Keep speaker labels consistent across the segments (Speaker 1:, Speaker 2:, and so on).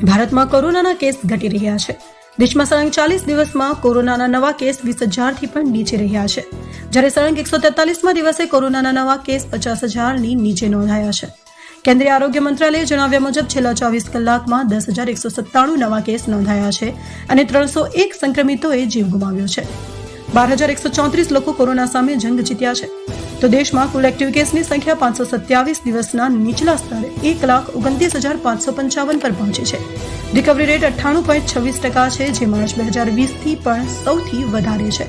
Speaker 1: ભારતમાં કોરોનાના કેસ ઘટી રહ્યા છે। દેશમાં સળંગ 40 દિવસમાં કોરોનાના નવા કેસ 20,000થી પણ નીચે રહ્યા છે, જ્યારે સળંગ 143મા દિવસે કોરોનાના નવા કેસ 50,000ની નીચે નોંધાયા છે। કેન્દ્રીય આરોગ્ય મંત્રાલયે જણાવ્યા મુજબ છેલ્લા 24 કલાકમાં 10,197 નવા કેસ નોંધાયા છે અને 301 સંક્રમિતોએ જીવ ગુમાવ્યો છે। 12,134 લોકો કોરોના સામે જંગ જીત્યા છે, તો દેશમાં કુલ એક્ટિવ કેસની સંખ્યા 527 દિવસના નીચલા સ્તરે 1,29,555 પર પહોંચી છે। રિકવરી રેટ 98.26% છે, જે માર્ચ 2020થી પણ સૌથી વધારે છે।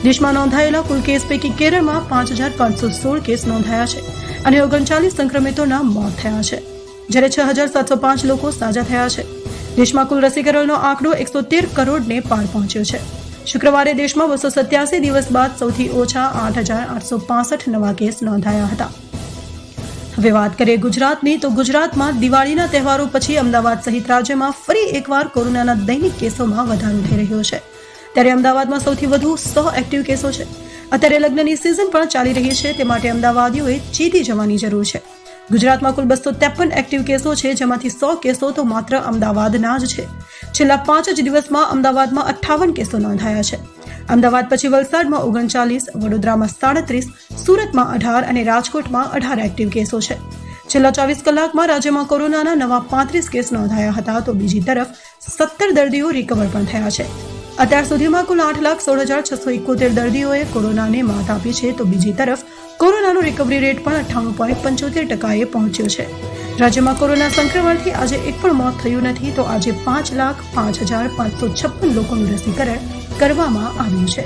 Speaker 1: દેશમાં નોંધાયેલા કુલ કેસ પૈકી કેરળમાં 5,516 કેસ નોંધાયા છે અને 39 સંક્રમિતોના મોત થયા છે, જ્યારે 6,705 લોકો સાજા થયા છે। દેશમાં કુલ રસીકરણનો આંકડો 113 કરોડને પાર પહોંચ્યો છે। શુક્રવારે દેશમાં 287 દિવસ બાદ સૌથી ઓછા 8,865 નવા કેસ નોંધાયા હતા। હવે વાત કરીએ ગુજરાતની, તો ગુજરાતમાં દિવાળીના તહેવારો પછી અમદાવાદ સહિત રાજ્યમાં ફરી એકવાર કોરોનાના દૈનિક કેસોમાં વધારો થઈ રહ્યો છે। ત્યારે અમદાવાદમાં સૌથી વધુ 100 એક્ટિવ કેસો છે। અત્યારે લગ્નની સિઝન પણ ચાલી રહી છે, તે માટે અમદાવાદીઓએ ચેતી જવાની જરૂર છે। ગુજરાતમાં કુલ 253 એક્ટિવ કેસો છે, જેમાંથી 100 કેસો તો માત્ર અમદાવાદના જ છે। છેલ્લા 5 જ દિવસમાં અમદાવાદમાં 58 કેસો નોંધાયા છે। અમદાવાદ પછી વલસાડમાં 39, વડોદરામાં 37, સુરતમાં 18 અને રાજકોટમાં 18 એક્ટિવ કેસો છે। છેલ્લા 24 કલાકમાં રાજ્યમાં કોરોનાના નવા 35 કેસ નોંધાયા હતા, તો બીજી તરફ 17 દર્દીઓ રિકવર પણ થયા છે। અત્યાર સુધીમાં કુલ 8,16,671 દર્દીઓએ કોરોનાને માત આપી છે, તો બીજી તરફ કોરોનાનો રિકવરી રેટ પણ 98.75%એ પહોંચ્યો છે। રાજ્યમાં કોરોના સંક્રમણથી આજે એક પણ મોત થયું નથી, તો આજે 5,05,556 લોકોનું રસીકરણ કરવામાં આવ્યું છે।